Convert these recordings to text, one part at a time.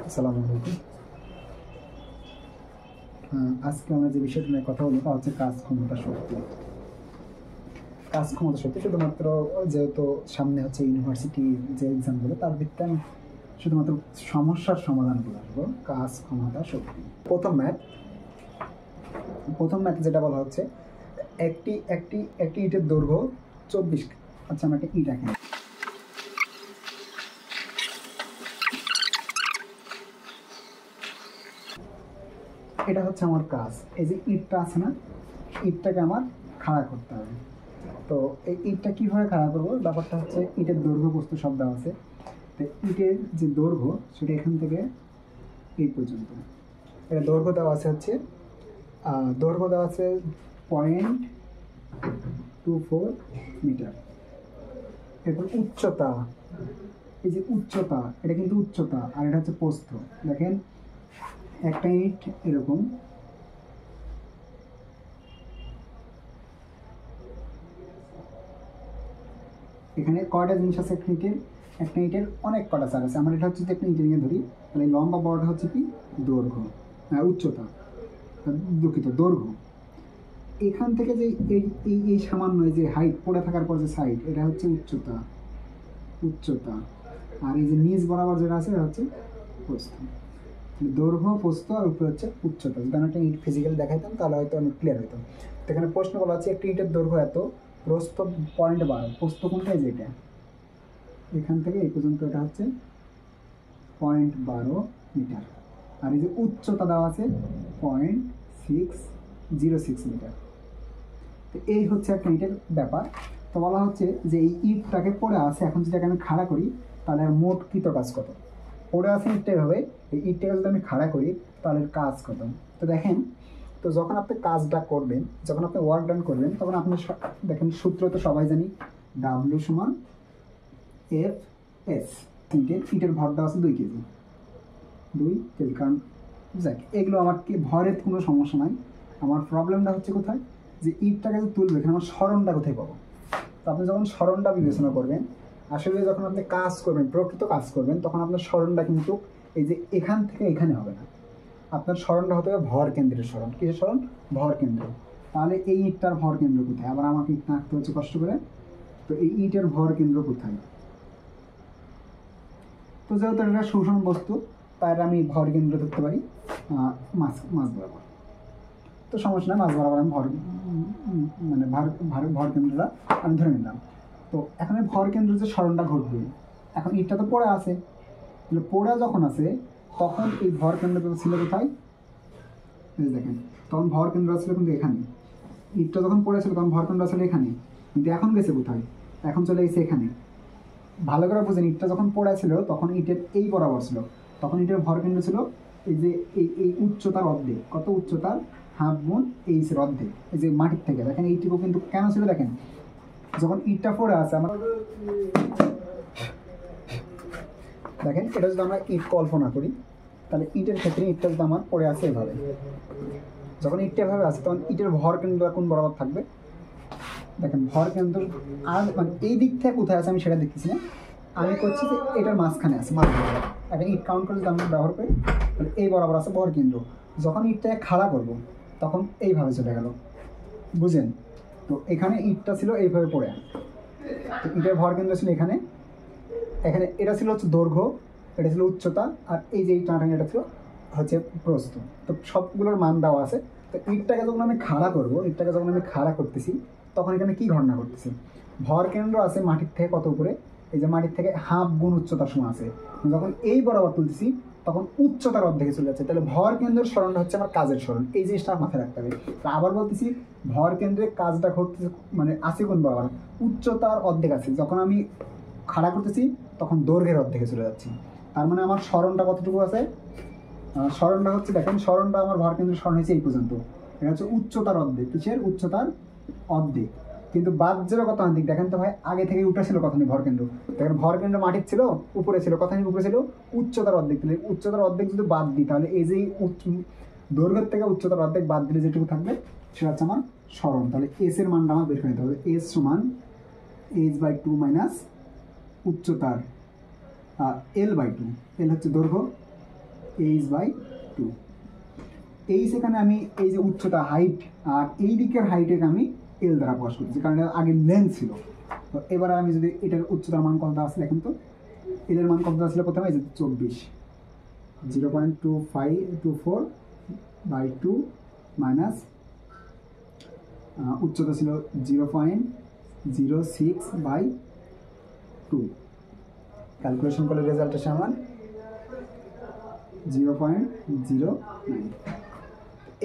আসসালামু আলাইকুম। আজকে আমরা যে বিষয়টা নিয়ে কথা বলবো তা হচ্ছে কাজ ক্ষমতা শক্তি। কাজ ক্ষমতা শক্তি শুধুমাত্র যেহেতু সামনে হচ্ছে ইউনিভার্সিটি যে এক্সামগুলো তার ভিত্তিতে আমি শুধুমাত্র সমস্যার সমাধান করে আসবো। কাজ ক্ষমতা শক্তি প্রথম ম্যাথ যেটা বলা হচ্ছে একটি একটি একটি ইটের দৈর্ঘ্য 24। আচ্ছা, আমরা একটা ইট রাখি। এটা হচ্ছে আমার কাজ। এই যে ইটটা আছে না, ইটটাকে আমার খাড়া করতে হবে। তো এই ইটটা কীভাবে খাড়া করবো, ব্যাপারটা হচ্ছে ইটের দৈর্ঘ্য বস্তু সব দেওয়া আছে। তো ইটের যে দৈর্ঘ্য সেটা এখান থেকে এই পর্যন্ত, এটা দৈর্ঘ্য দেওয়া আছে হচ্ছে 0.24 মিটার। এরপর উচ্চতা, এই যে উচ্চতা, এটা কিন্তু উচ্চতা আর এটা হচ্ছে প্রস্থ। দেখেন একটা ইট এরকম, এখানে কয়টা জিনিস আছে একটা ইটের অনেক কটা চার আছে। আমার এটা হচ্ছে একটা ইটের নিয়ে ধরি, তাহলে লম্বা বড়টা হচ্ছে কি দৈর্ঘ্য, উচ্চতা, দুঃখিত দৈর্ঘ্য। এখান থেকে যে এই সামান্য যে হাইট পড়ে থাকার পর যে সাইড, এটা হচ্ছে উচ্চতা। আর এই যে নিচ বরাবর যেটা আছে এটা হচ্ছে প্রস্থ। দৈর্ঘ্য, প্রস্থ আর উপরে হচ্ছে উচ্চতা। যদি আমি একটা ইট ফিজিক্যালি দেখাইতাম তাহলে হয়তো অনেক ক্লিয়ার হতো। তো এখানে প্রশ্ন বলা হচ্ছে একটি ইটের দৈর্ঘ্য এত, প্রস্থ 0.12, প্রস্থ কোনটা, যে এটা এখান থেকে এই পর্যন্ত, এটা হচ্ছে 0.12 মিটার। আর এই যে উচ্চতা দেওয়া আছে 0.606 মিটার। তো এই হচ্ছে একটা ইটের ব্যাপার। তো বলা হচ্ছে যে এই ইটটাকে পড়ে আছে, এখন যদি আমি খাড়া করি তাহলে আর মোট কৃত কাজ কত। পড়ে আছে ইটটা এভাবে, এই ইটটাকে যদি আমি খাড়া করি তাহলে কাজ কত। তো দেখেন, তো যখন আপনি কাজটা করবেন, যখন আপনি ওয়ার্ক ডান করবেন, তখন আপনি দেখেন সূত্র তো সবাই জানি, ডাব্লিউ সমান এফ এস। ইটের ভর দেওয়া আছে 2 কেজি, কারণ যাক এগুলো আমার কি ভরের কোনো সমস্যা নাই। আমার প্রবলেমটা হচ্ছে কোথায়, যে ইটটাকে যে তুলবে এখানে আমার স্মরণটা কোথায় পাবো। তো আপনি যখন স্মরণটা বিবেচনা করবেন, আসলে যখন আপনি কাজ করবেন, প্রকৃত কাজ করবেন, তখন আপনার স্মরণটা কিন্তু এই যে এখান থেকে এখানে হবে না। আপনার স্মরণটা হতে হবে ভর কেন্দ্রের স্মরণ। কিসের স্মরণ? ভর কেন্দ্র। তাহলে এই ইটটার ভর কেন্দ্র কোথায়, আবার আমাকে ইট আঁকতে হচ্ছে কষ্ট করে। তো এই ইটের ভর কেন্দ্র কোথায়, তো যেহেতু এটা শোষণ বস্তু, তাই আমি ভর কেন্দ্র ধরতে পারি মাছ বরাবর। তো সমস্যা নয়, মাছ বরাবর আমি ভর কেন্দ্রটা আমি ধরে নিলাম। তো এখন এই ভর কেন্দ্র যে স্মরণটা ঘটবে, এখন ইটটা তো পড়ে আছে, তাহলে পড়ে যখন আছে তখন এই ভর কেন্দ্রটা ছিল কোথায়, দেখেন তখন ভর কেন্দ্র ছিল কিন্তু এখানে। ইটটা যখন পড়েছিল তখন ভর কেন্দ্র ছিল এখানে, কিন্তু এখন গেছে কোথায়, এখন চলে গেছে এখানে। ভালো করে বুঝেন, ইটটা যখন পড়েছিল তখন ইটের এই বরাবর ছিল, তখন ইটের ভর কেন্দ্র ছিল এই যে এই উচ্চতার অর্ধেক। কত উচ্চতার? হাফ গুণ এইচের অর্ধেক। এই যে মাটির থেকে দেখেন এইটুকু কিন্তু কেন ছিল, দেখেন যখন ইটটা পড়ে আছে আমার, দেখেন এটা যদি আমরা ইট কল্পনা করি, তাহলে ইটের ক্ষেত্রে ইটটা যদি আমার পড়ে আছে এভাবে, যখন ইটটা এভাবে আছে তখন ইটের ভর কেন্দ্র কোন বরাবর থাকবে, দেখেন ভর কেন্দ্র আর মানে এই দিক থেকে কোথায় আছে আমি সেটা দেখতেছি না, আমি করছি যে এটার মাঝখানে আছে, মাঝ বরাবর। একটা ইট কাউন্ট করে যদি আমরা ব্যবহার করি, তাহলে এই বরাবর আছে ভর কেন্দ্র। যখন ইটটাকে খাড়া করব তখন এইভাবে চলে গেল, বুঝেন? তো এখানে ইটটা ছিল এইভাবে পড়ে, তো ইটের ভর কেন্দ্র ছিল এখানে, এখানে এটা ছিল হচ্ছে দৈর্ঘ্য, এটা ছিল উচ্চতা, আর এই যে টানাটানি এটা ছিল হচ্ছে প্রস্থ। তো সবগুলোর মান দেওয়া আছে। তো ইটটাকে যখন আমি খাড়া করবো, ইটটাকে যখন আমি খাড়া করতেছি, তখন এখানে কি ঘটনা করতেছি, ভর কেন্দ্র আছে মাটির থেকে কত উপরে, এই যে মাটির থেকে হাফ গুণ উচ্চতার সময় আছে, যখন এই বরাবর তুলতেছি তখন উচ্চতার অর্ধেকে চলে যাচ্ছে। তাহলে ভর কেন্দ্রের স্মরণটা হচ্ছে আমার কাজের স্মরণ, এই জিনিসটা মাথায় রাখতে হবে। তা আবার বলতেছি, ভর কেন্দ্রে কাজটা ঘটতেছে মানে আছে কোন বরাবর, উচ্চতার অর্ধেক আছে। যখন আমি খাড়া করতেছি তখন দৈর্ঘ্যের অর্ধেকে চলে যাচ্ছি। তার মানে আমার স্মরণটা কতটুকু আছে, স্মরণটা হচ্ছে দেখেন, স্মরণটা আমার ভর কেন্দ্রের স্মরণ হয়েছে এই পর্যন্ত। এটা হচ্ছে উচ্চতার অর্ধেক। কিসের? উচ্চতার অর্ধেক। কিন্তু বাদ ছিল কত দিক, দেখেন তো ভাই, আগে থেকে উঠেছিল কত ভর কেন্দ্র, দেখেন ভর কেন্দ্র মাটির ছিল, উপরে ছিল কত উপরে ছিল উচ্চতার অর্ধেক। তাহলে উচ্চতার অর্ধেক যদি বাদ দিই, তাহলে এই যে দৈর্ঘ্যের থেকে উচ্চতার অর্ধেক বাদ দিলে যেটুকু থাকবে সেটা হচ্ছে আমার স্মরণ। তাহলে এস এর মানটা আমার বের করে নিতে হবে। এস সমান h/2 মাইনাস উচ্চতার L/2। এল হচ্ছে দৈর্ঘ্য, h/2। h এখানে আমি এই যে উচ্চতা হাইট আর এই দিকের হাইটের আমি l দ্বারা প্রকাশ করছি, কারণ আগে লেন্থ ছিল। তো এবার আমি যদি এটার উচ্চতার মান কত আসলে দেখেন তো, l এর মান কত আসলে প্রথমে এই যে 24, 0.2524/2 মাইনাস উচ্চতা ছিল 0.06/2। ক্যালকুলেশন করলে রেজাল্ট আসে আমার 0.09।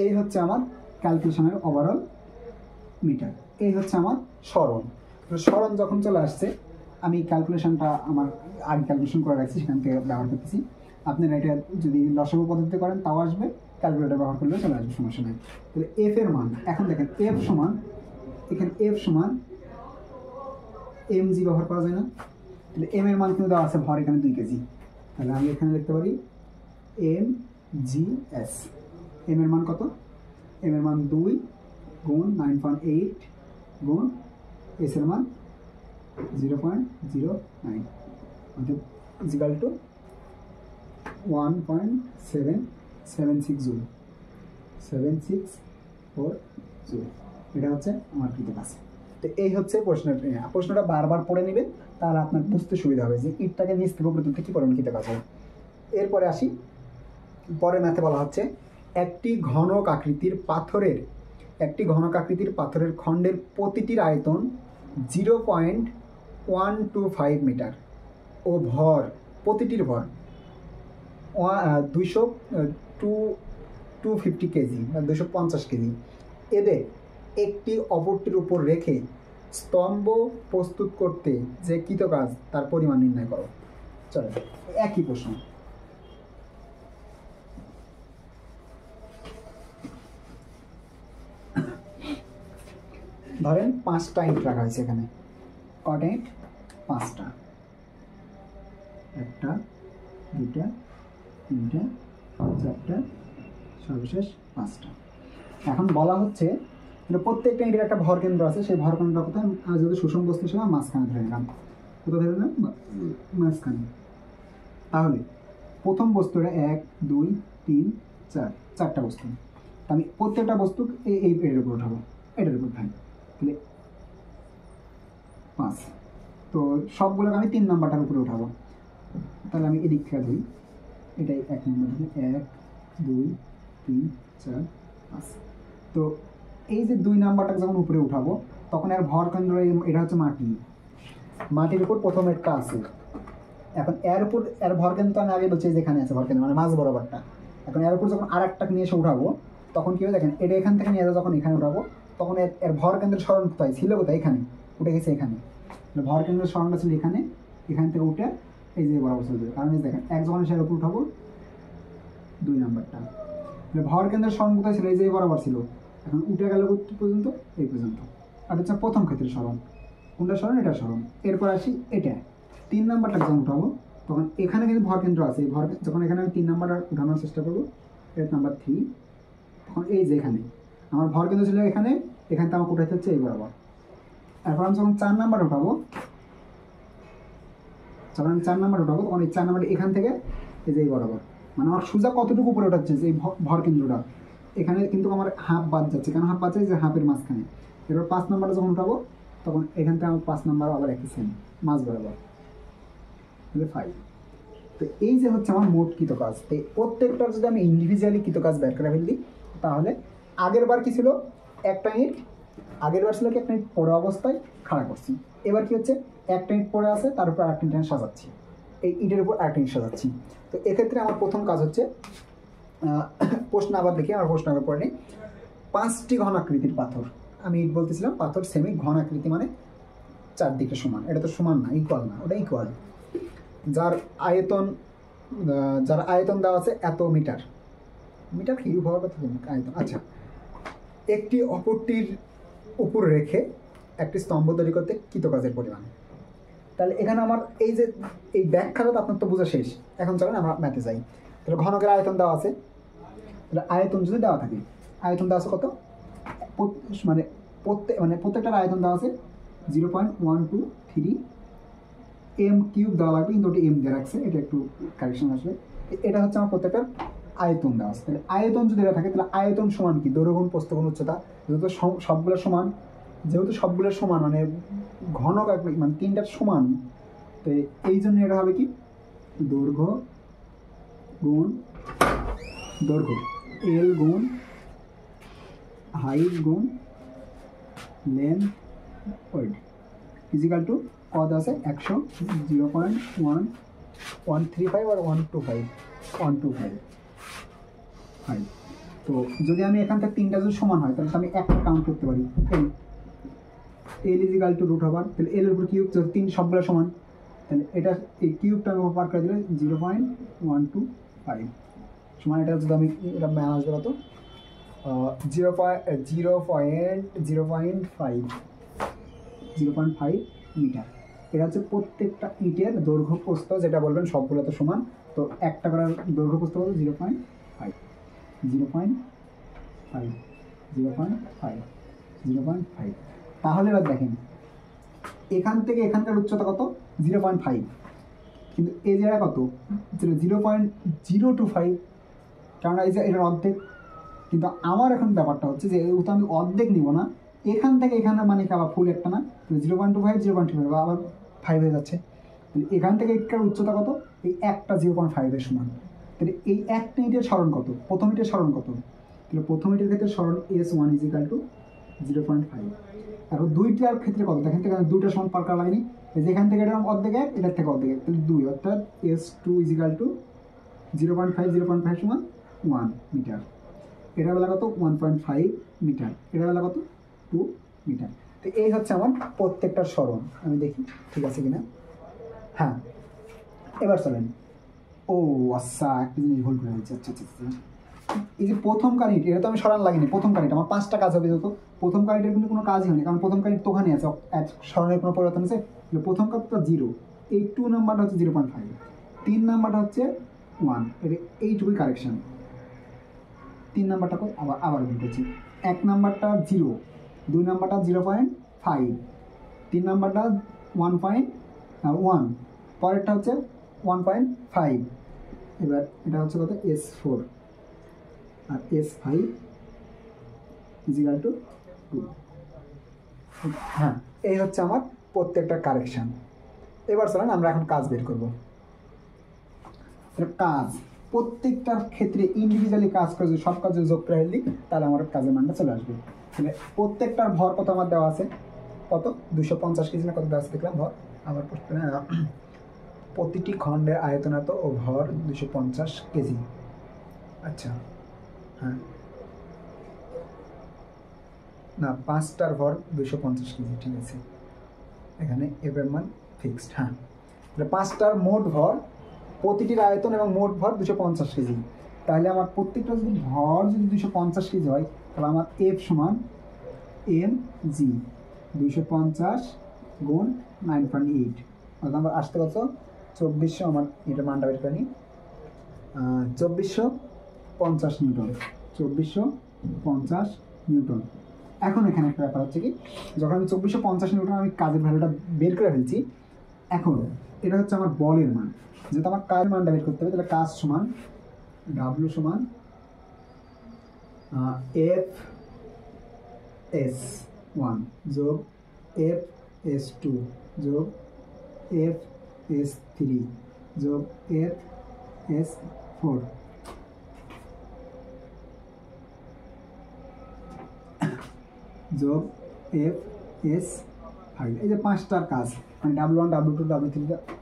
এই হচ্ছে আমার ক্যালকুলেশনের ওভারঅল মিটার। এই হচ্ছে আমার স্মরণ। স্মরণ যখন চলে আসছে, আমি ক্যালকুলেশনটা আমার আগে ক্যালকুলেশন করে রাখছি, সেখান থেকে ব্যবহার করতেছি। আপনারা এটা যদি লসাগু পদ্ধতি করেন তাও আসবে, ক্যালকুলেটর ব্যবহার করলেও চলে আসবে, সমস্যা নেই। তাহলে এফ এর মান এখন দেখেন, এফ সমান এখানে এফ সমান mg ব্যবহার করা যায় না? তাহলে এম এর মান কিন্তু দেওয়া আছে, ভর এখানে 2 কেজি। তাহলে আমি এখানে লিখতে পারি mgs। এম এর মান কত? এম এর মান 2 গুণ 9.8 গুণ এস এর মান 0.09, অর্থাৎ ইজিক্যাল টু 1.776 জুল, 764 জুল। এটা হচ্ছে আমার কৃত কাজ। তো এই হচ্ছে প্রশ্নটা বারবার পড়ে নেবেন, তাহলে আপনার বুঝতে সুবিধা হবে যে ইটটাকে নিচ থেকে উপরে তুলতে কী পরিমাণ কৃত কাজ হবে। এরপরে আসি, পরে ম্যাথে বলা হচ্ছে একটি ঘনক আকৃতির পাথরের খণ্ডের প্রতিটির আয়তন 0.125 মিটার ও ভর, প্রতিটির ভর 250 কেজি বা 250 কেজি। এদের একটি অপরটির উপর রেখে স্তম্ভ প্রস্তুত করতে যে কৃতকাজ তার পরিমাণ নির্ণয় করো। চলো, একই প্রশ্ন। ধরেন 5টা ইট রাখা হয়েছে এখানে, কটা ইট? 5টা, 1টা 2টা 3টা 4টা, সর্বশেষ 5টা। এখন বলা হচ্ছে প্রত্যেকটা ইটের একটা ভর কেন্দ্র আছে, সেই ভর কেন্দ্র কোথায়? যদি সুষম বস্তু ছিল মাঝখানে ধরে নিলাম, কোথায় ধরে নিলাম? মাঝখানে। তাহলে প্রথম বস্তুটা 1 2 3 4, 4টা বস্তু। আমি প্রত্যেকটা বস্তু এই এর উপর উঠাবো, এটার উপর উঠাই, তাহলে 5। তো সবগুলোকে আমি 3 নাম্বারটার উপরে উঠাবো। তাহলে আমি এদিক থেকে ধরি, এটাই 1 নম্বর, 1 2 3 4 5। তো এই যে 2 নাম্বারটাকে যখন উপরে উঠাবো, তখন এর ভর কেন্দ্র, এটা হচ্ছে মাটির উপর প্রথম একটা আছে। এখন এর উপর এর ভর কেন্দ্র আমি আগে বলছি যেখানে আছে ভর কেন্দ্র, মানে মাঝ বরাবরটা। এখন এর উপর যখন আর একটাকে নিয়ে এসে উঠাবো, তখন কি হবে দেখেন, এটা এখান থেকে নিয়ে যখন এখানে উঠাবো, তখন এর ভর কেন্দ্রের স্মরণ কোথায় ছিল? কোথায়? এখানে উঠে গেছে। এখানে ভর কেন্দ্রের স্মরণটা ছিল এখানে, এখান থেকে উঠে এই যে বরাবর চলে যাবে। কারণ এই দেখেন, এক যখন এসে উপর উঠাবো 2 নাম্বারটা, ভর কেন্দ্রের স্মরণ কোথায় ছিল? এই যে বরাবর ছিল। এখন উঠে গেল পর্যন্ত, এই পর্যন্ত। আর হচ্ছে প্রথম ক্ষেত্রে স্মরণ, কোনটা স্মরণ? এটা স্মরণ। এরপর আসি এটা 3 নাম্বারটা যখন উঠাবো, তখন এখানে কিন্তু ভর কেন্দ্র আছে। ভর যখন এখানে আমি 3 নাম্বারটা উঠানোর চেষ্টা করবো, এটা নাম্বার 3, তখন এই যে এখানে আমার ভর কেন্দ্র ছিল এখানে, এখান থেকে আমাকে উঠাইতে হচ্ছে এই বরাবর। এরপর আমি যখন 4 নাম্বার উঠাবো, তখন এই 4 নাম্বারটা এখান থেকে এই যে এই বরাবর, মানে আমার সোজা কতটুকু উপরে ওঠাচ্ছে যে ভর কেন্দ্রটা। এখানে কিন্তু আমার হাফ বাদ যাচ্ছে, কেন হাফ বাদ যাচ্ছে? যে হাফের মাঝখানে। এরপর 5 নাম্বারটা যখন উঠাবো, তখন এখান থেকে আমার 5 নাম্বার আবার একই সেম মাঝ বরাবর, তাহলে 5। তো এই যে হচ্ছে আমার মোট কৃতকাজ। তো প্রত্যেকটার যদি আমি ইন্ডিভিজুয়ালি কৃতকাজ বের করে ফেলি, তাহলে আগের বার কি ছিল? একটা ইট, আগের বার ছিল কি একটা ইট পড়ে অবস্থায় খাড়া করছি। এবার কি হচ্ছে? একটা ইট পড়ে আছে, তার উপর আরেকটা ইট সাজাচ্ছি, এই ইটের উপর আরেকটা ইট সাজাচ্ছি। তো এক্ষেত্রে আমার প্রথম কাজ হচ্ছে, প্রশ্ন আবার দেখি, আমার প্রশ্ন আবার পড়ে নিই। 5টি ঘনাকৃতির পাথর, আমি ইট বলতেছিলাম, পাথর সেমি ঘনাকৃতি মানে চারদিকে সমান। এটা তো সমান না, ইকুয়াল না, ওটা ইকুয়াল। যার আয়তন দেওয়া আছে এত মিটার, মিটার কি হওয়ার কথা? আয়তন। আচ্ছা, একটি অপরটির উপর রেখে একটি স্তম্ভ তৈরি করতে কৃতকাজের পরিমাণ। তাহলে এখানে আমার এই যে এই ব্যাখ্যাটা আপনার তো বোঝা শেষ। এখন চলেন আমরা ম্যাথে যাই। তাহলে ঘনকের আয়তন দেওয়া আছে, তাহলে আয়তন যদি দেওয়া থাকে, আয়তন দেওয়া আছে কত? মানে প্রত্যেকটার আয়তন দেওয়া আছে 0.123 m কিউব দেওয়া লাগবে, কিন্তু ওটা m দিয়ে রাখছে, এটা একটু কারেকশন আসবে। এটা হচ্ছে আমার প্রত্যেকটার আয়তন দেওয়া আছে। তাহলে আয়তন যদি এটা থাকে তাহলে আয়তন সমান কি দৈর্ঘ্য গুণ প্রস্থ গুণ উচ্চতা, যেহেতু সবগুলো সমান, যেহেতু সবগুলোর সমান মানে ঘনক মানে তিনটার সমান, তো এই জন্য এটা হবে কি দৈর্ঘ্য গুণ দৈর্ঘ্য, এল গুণ হাইট গুণ লেন্থ ওয়েট ইজিক্যাল টু কত আছে 100 0.1135 আর 125 তো যদি আমি এখান থেকে তিনটা যদি সমান হয় তাহলে আমি একটা কাউন্ট করতে পারি, এল ইজিক্যাল টু রুট ওভার, তাহলে এল এর উপর কিউব, তিন সবগুলো সমান, তাহলে এটা এই কিউবটা আমি পার করে দিলে 0.125 সমান, এটা যদি আমি এটা ম্যান আসবে কত 0.5 মিটার। এটা হচ্ছে প্রত্যেকটা ইটের দৈর্ঘ্য প্রস্থ, যেটা বলবেন সবগুলো তো সমান, তো একটা করার দৈর্ঘ্য প্রস্থ বলতে 0.5 তাহলে এবার দেখেন এখান থেকে এখানকার উচ্চতা কত 0.5, কিন্তু এই জায়গা কত 0.025, কারণ এই যে এটার অর্ধেক। কিন্তু আমার এখন ব্যাপারটা হচ্ছে যে ওটা আমি অর্ধেক নিব না, এখান থেকে এখানে মানে কি আবার ফুল একটা না, 0.25 আবার 5 হয়ে যাচ্ছে, তাহলে এখান থেকে এটার উচ্চতা কত এই একটা 0.5 সমান। তাহলে এই একটা ইটের স্মরণ কত, প্রথম ইটের স্মরণ কত, তাহলে প্রথম ইটের ক্ষেত্রে স্মরণ S1 ইজিক্যাল টু 0.5। এখন দুইটার ক্ষেত্রে কত দেখেন, থেকে দুইটা সমান পার করা লাগেনি, যেখান থেকে এটা অর্ধেক এক, এটার থেকে অর্ধেক এক, তাহলে 2, অর্থাৎ S2 ইজিক্যাল টু 0.5 সমান 1 মিটার। এটা বেলা কত 1.5 মিটার, এটা বেলা কত 2 মিটার। তো এই হচ্ছে আমার প্রত্যেকটার স্মরণ, আমি দেখি ঠিক আছে কিনা। হ্যাঁ এবার চলেন, ও আচ্ছা একটা জিনিস ভুল করে দিচ্ছি, আচ্ছা, এই যে প্রথম কারিট এটা তো আমি সরান লাগেনি, প্রথম কারিট আমার 5টা কাজ হবে, যত প্রথম কারিটের কিন্তু কোনো কাজই হয়নি, কারণ প্রথম কারিট তো ওখানে আছে, স্মরণের কোনো পরিবর্তন আছে, প্রথম কাজটা 0, এই 2 নাম্বারটা হচ্ছে 0.5, 3 নাম্বারটা হচ্ছে 1, এটা এইটুকুই কারেকশন। 3 নাম্বারটা আবার ভুল করছি, 1 নাম্বারটা 0, 2 নাম্বারটা 0.5, 3 নাম্বারটা 1.1, পরেরটা হচ্ছে 1.5, এবার এটা হচ্ছে কত S4 আর S5 ইজিক্যাল টু 2। হ্যাঁ এই হচ্ছে আমার প্রত্যেকটা কারেকশন। এবার চলেন আমরা এখন কাজ বের করব। কাজ প্রত্যেকটার ক্ষেত্রে ইন্ডিভিজুয়ালি কাজ করে যদি সব কাজ যোগ করে দিই তাহলে আমার কাজের মানটা চলে আসবে। তাহলে প্রত্যেকটার ভর কত আমার দেওয়া আছে, কত 250 কেজি না কত দেওয়া আছে দেখলাম ভর, আমার প্রতিটি খণ্ডের আয়তনাত ও ভর 250 কেজি। আচ্ছা হ্যাঁ না 5টার ভর 250 কেজি, ঠিক আছে, এখানে এর মান ফিক্সড। হ্যাঁ তাহলে 5টার মোট ভর, প্রতিটির আয়তন এবং মোট ভর 250 কেজি, তাহলে আমার প্রত্যেকটা যদি ভর যদি 250 কেজি হয় তাহলে আমার F সমান mg 250 গুণ 9.8, অর্থাৎ আমার আসতে কত 2400, আমার এটা মানটা বের করে নিই 2450 নিউটন, 2450 নিউটন। এখন এখানে একটা ব্যাপার হচ্ছে কি, যখন আমি 2450 নিউটন আমি কাজের ভ্যালুটা বের করে ফেলছি, এখন এটা হচ্ছে আমার বলের মান, যেহেতু আমার কাজের মানটা বের করতে হবে, তাহলে কাজ সমান W সমান F(S)(1) যোগ F(S)(2) যোগ F(S)(3) যোগ F(S)(4) যোগ F(S)(5), এই যে 5টার কাজ মানে W1 W2 W3,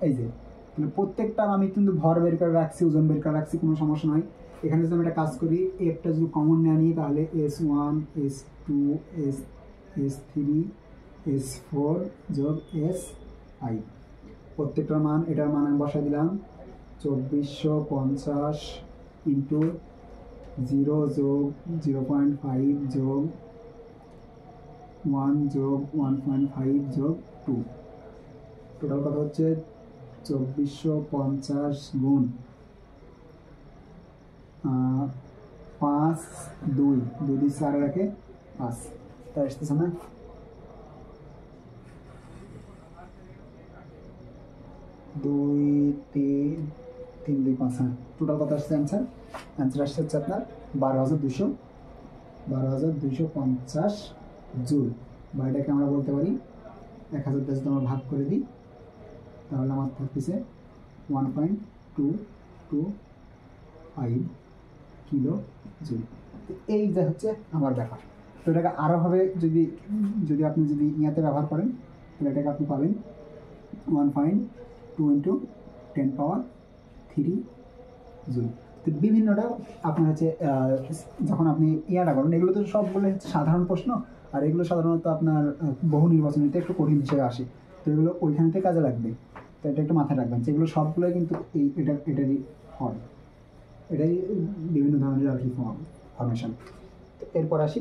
এই যে তাহলে প্রত্যেকটার আমি কিন্তু ভর বের করে রাখছি, ওজন বের করে রাখছি, কোনো সমস্যা নয়। এখানে যদি আমি একটা কাজ করি, এফটা যদি কমন নিয়ে নিই তাহলে S1 S2 S3 S4 যোগ S5, প্রত্যেকটার মান, এটার মান আমি বসাই দিলাম 2450 ইন্টু 0 যোগ 0.5 যোগ 1 যোগ 1.5 যোগ 2, টোটাল কথা হচ্ছে 2450 গুণ 5 2 2 4 রাখে 5, তাই আসতেছে না 2 3 3 2 5 হ্যাঁ টোটাল কত আসছে অ্যান্সার? অ্যান্সার আসছে হচ্ছে আপনার 12,250 জুল, বা এটাকে আমরা বলতে পারি 1000 দিয়ে যদি আমরা ভাগ করে দিই তাহলে আমার থাকতেছে 1.225 কিলো জুল। এই যে হচ্ছে আমার ব্যাপার। তো এটাকে আরোভাবে যদি যদি আপনি যদি ইয়াতে ব্যবহার করেন তাহলে এটাকে আপনি পাবেন 1.2 × 10⁻³ জুল। তো বিভিন্নটা আপনার হচ্ছে যখন আপনি ইয়াটা করেন, এগুলো তো সবগুলো হচ্ছে সাধারণ প্রশ্ন, আর এগুলো সাধারণত আপনার বহু নির্বাচনীতে একটু কঠিন হিসেবে আসে, তো এগুলো ওইখান থেকে কাজে লাগবে। তো এটা একটু মাথায় রাখবেন, যেগুলো সবগুলোই কিন্তু এটারই হয়, এটাই বিভিন্ন ধরনের আর কি ফরমেশন। তো এরপর আসি